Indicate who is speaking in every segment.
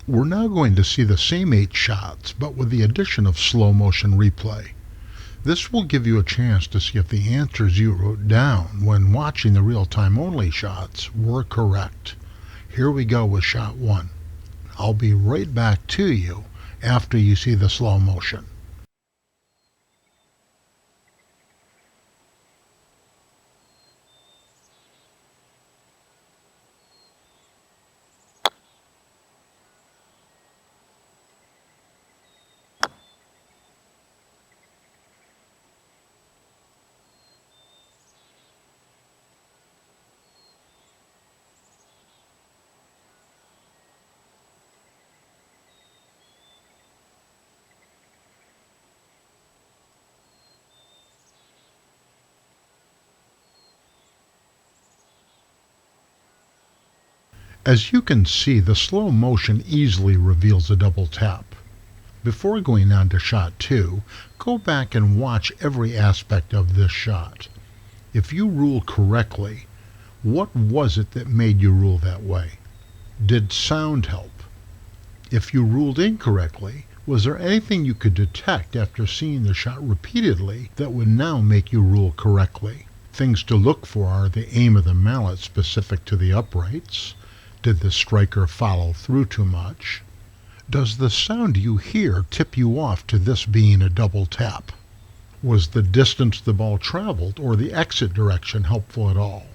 Speaker 1: We're now going to see the same 8 shots, but with the addition of slow motion replay. This will give you a chance to see if the answers you wrote down when watching the real-time only shots were correct. Here we go with shot 1. I'll be right back to you after you see the slow motion. As you can see, the slow motion easily reveals a double tap. Before going on to shot 2, go back and watch every aspect of this shot. If you ruled correctly, what was it that made you rule that way? Did sound help? If you ruled incorrectly, was there anything you could detect after seeing the shot repeatedly that would now make you rule correctly? Things to look for are the aim of the mallet specific to the uprights. Did the striker follow through too much? Does the sound you hear tip you off to this being a double tap? Was the distance the ball traveled or the exit direction helpful at all?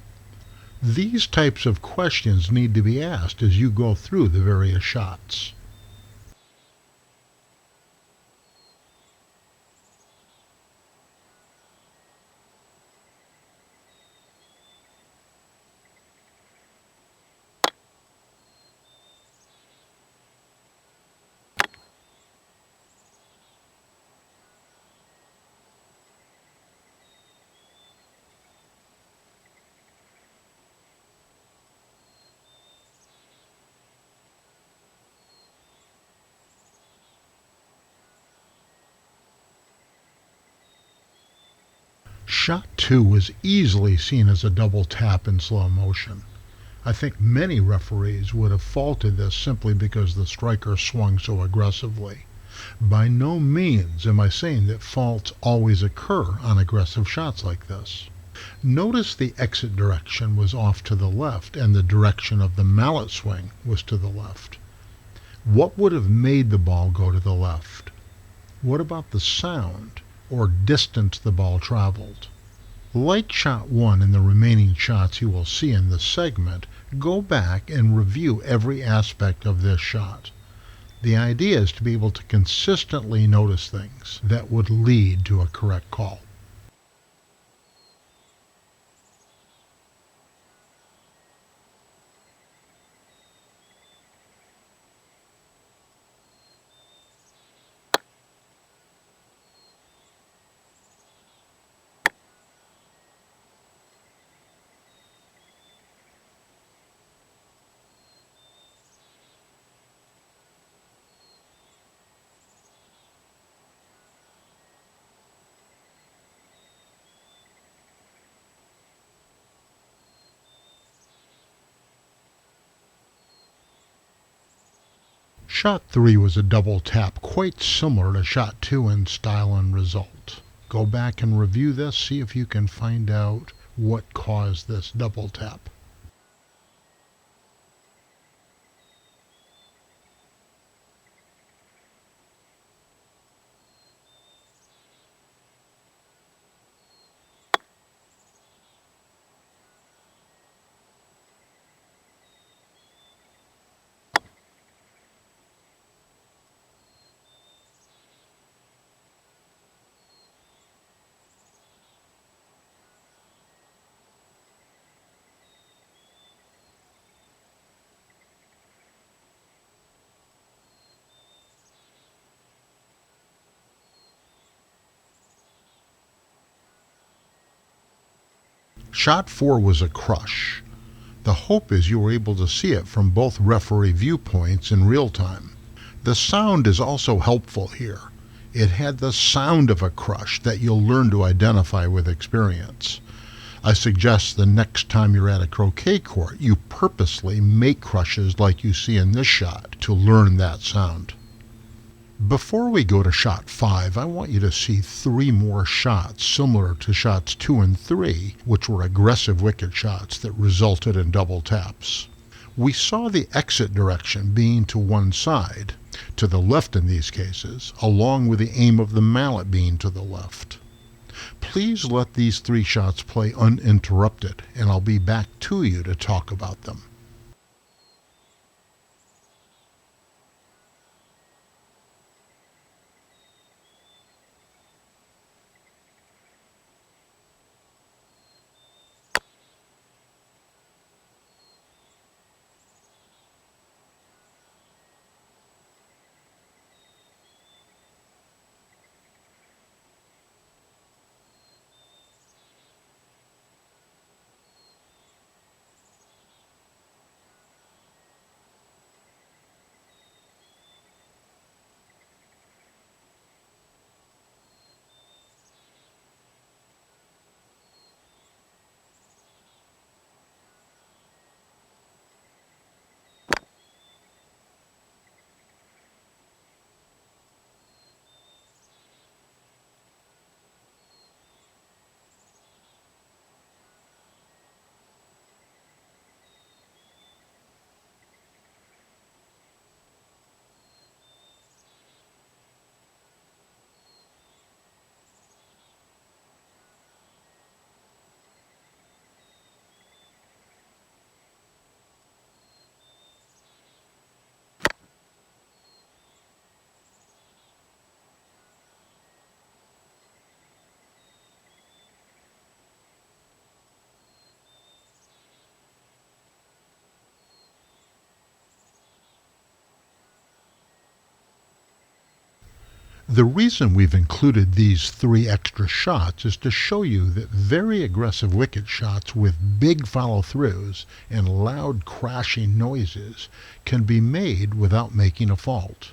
Speaker 1: These types of questions need to be asked as you go through the various shots. Shot 2 was easily seen as a double tap in slow motion. I think many referees would have faulted this simply because the striker swung so aggressively. By no means am I saying that faults always occur on aggressive shots like this. Notice the exit direction was off to the left and the direction of the mallet swing was to the left. What would have made the ball go to the left? What about the sound or distance the ball traveled? Like shot 1 and the remaining shots you will see in this segment, go back and review every aspect of this shot. The idea is to be able to consistently notice things that would lead to a correct call. Shot 3 was a double tap, quite similar to shot 2 in style and result. Go back and review this, see if you can find out what caused this double tap. Shot 4 was a crush. The hope is you were able to see it from both referee viewpoints in real time. The sound is also helpful here. It had the sound of a crush that you'll learn to identify with experience. I suggest the next time you're at a croquet court, you purposely make crushes like you see in this shot to learn that sound. Before we go to shot 5, I want you to see 3 more shots similar to shots 2 and 3, which were aggressive wicket shots that resulted in double taps. We saw the exit direction being to one side, to the left in these cases, along with the aim of the mallet being to the left. Please let these 3 shots play uninterrupted, and I'll be back to you to talk about them. The reason we've included these 3 extra shots is to show you that very aggressive wicket shots with big follow-throughs and loud crashing noises can be made without making a fault.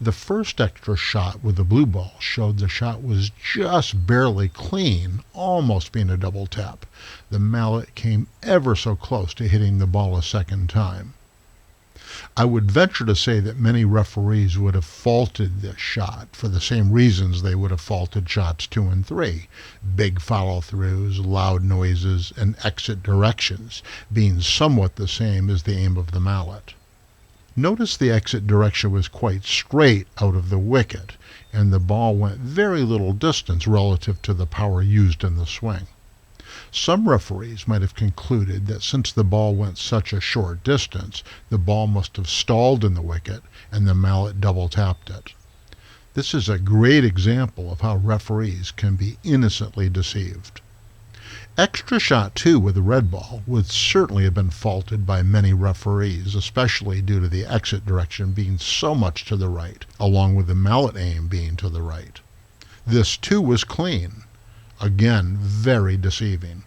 Speaker 1: The first extra shot with the blue ball showed the shot was just barely clean, almost being a double tap. The mallet came ever so close to hitting the ball a second time. I would venture to say that many referees would have faulted this shot for the same reasons they would have faulted shots 2 and 3, big follow-throughs, loud noises, and exit directions being somewhat the same as the aim of the mallet. Notice the exit direction was quite straight out of the wicket, and the ball went very little distance relative to the power used in the swing. Some referees might have concluded that since the ball went such a short distance, the ball must have stalled in the wicket and the mallet double tapped it. This is a great example of how referees can be innocently deceived. Extra shot 2 with the red ball would certainly have been faulted by many referees, especially due to the exit direction being so much to the right, along with the mallet aim being to the right. This too was clean. Again, very deceiving.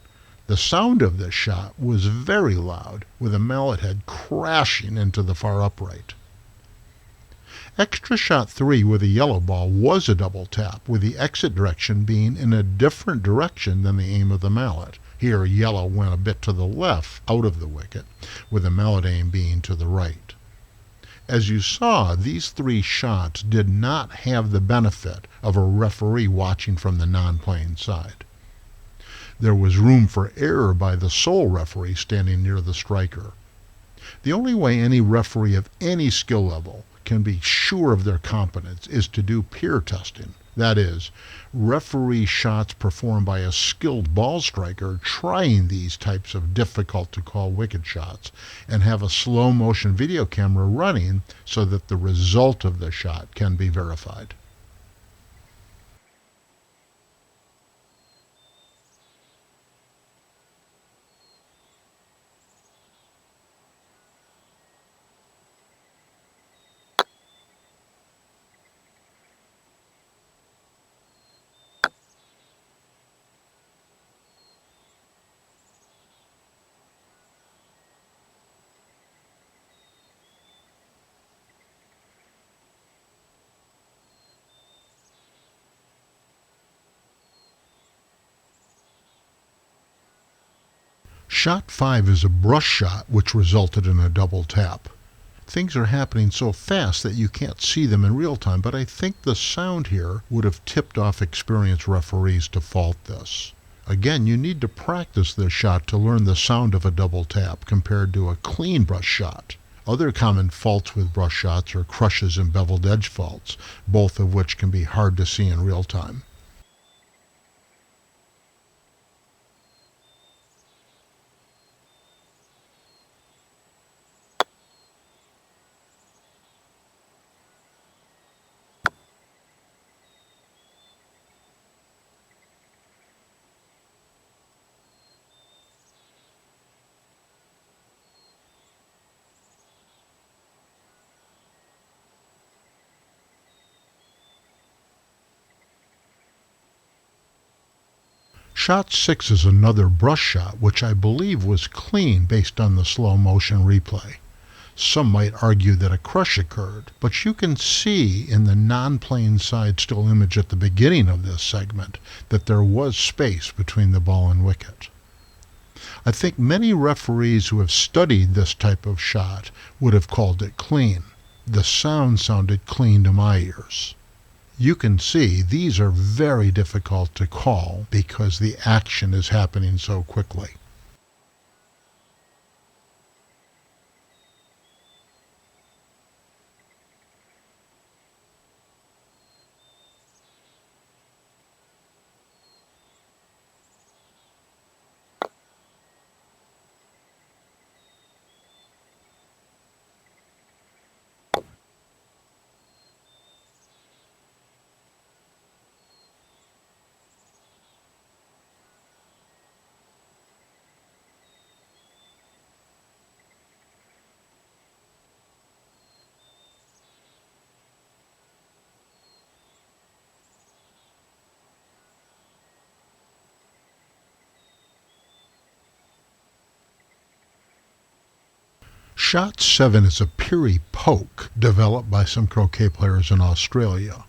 Speaker 1: The sound of this shot was very loud, with the mallet head crashing into the far upright. Extra shot 3 with a yellow ball was a double tap, with the exit direction being in a different direction than the aim of the mallet. Here, yellow went a bit to the left, out of the wicket, with the mallet aim being to the right. As you saw, these 3 shots did not have the benefit of a referee watching from the non-playing side. There was room for error by the sole referee standing near the striker. The only way any referee of any skill level can be sure of their competence is to do peer testing. That is, referee shots performed by a skilled ball striker trying these types of difficult-to-call wicket shots, and have a slow-motion video camera running so that the result of the shot can be verified. Shot 5 is a brush shot which resulted in a double tap. Things are happening so fast that you can't see them in real time, but I think the sound here would have tipped off experienced referees to fault this. Again, you need to practice this shot to learn the sound of a double tap compared to a clean brush shot. Other common faults with brush shots are crushes and beveled edge faults, both of which can be hard to see in real time. Shot 6 is another brush shot which I believe was clean based on the slow motion replay. Some might argue that a crush occurred, but you can see in the non-plane side still image at the beginning of this segment that there was space between the ball and wicket. I think many referees who have studied this type of shot would have called it clean. The sound sounded clean to my ears. You can see these are very difficult to call because the action is happening so quickly. Shot 7 is a Piri poke developed by some croquet players in Australia.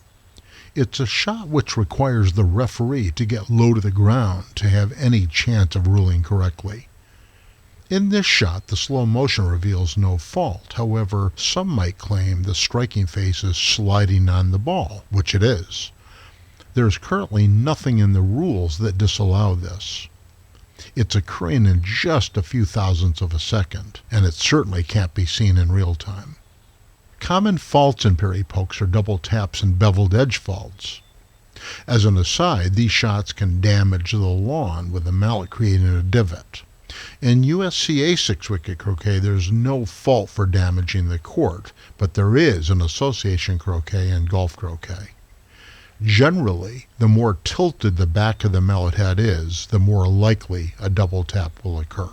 Speaker 1: It's a shot which requires the referee to get low to the ground to have any chance of ruling correctly. In this shot, the slow motion reveals no fault. However, some might claim the striking face is sliding on the ball, which it is. There is currently nothing in the rules that disallow this. It's occurring in just a few thousandths of a second, and it certainly can't be seen in real time. Common faults in Piri pokes are double taps and beveled edge faults. As an aside, these shots can damage the lawn with the mallet creating a divot. In USCA 6-wicket croquet, there's no fault for damaging the court, but there is in association croquet and golf croquet. Generally, the more tilted the back of the mallet head is, the more likely a double tap will occur.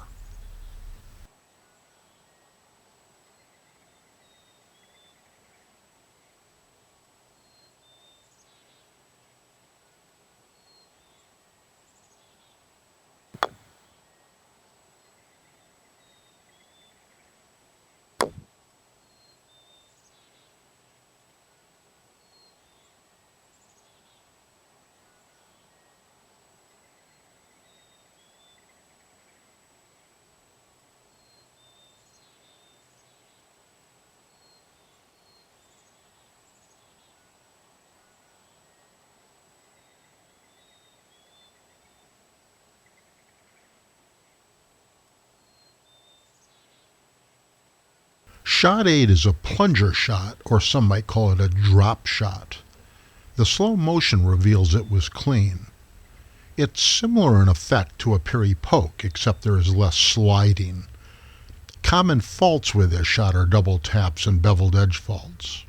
Speaker 1: Shot 8 is a plunger shot, or some might call it a drop shot. The slow motion reveals it was clean. It's similar in effect to a Piri poke, except there is less sliding. Common faults with this shot are double taps and beveled edge faults.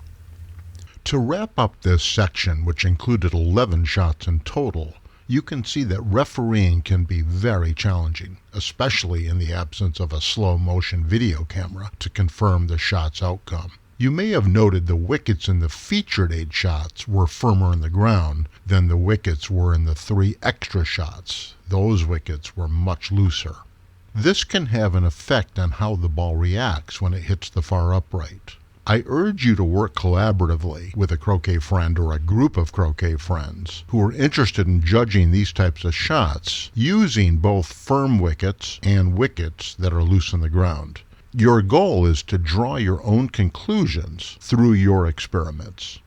Speaker 1: To wrap up this section, which included 11 shots in total, you can see that refereeing can be very challenging, especially in the absence of a slow motion video camera to confirm the shot's outcome. You may have noted the wickets in the featured 8 shots were firmer in the ground than the wickets were in the 3 extra shots. Those wickets were much looser. This can have an effect on how the ball reacts when it hits the far upright. I urge you to work collaboratively with a croquet friend or a group of croquet friends who are interested in judging these types of shots using both firm wickets and wickets that are loose in the ground. Your goal is to draw your own conclusions through your experiments.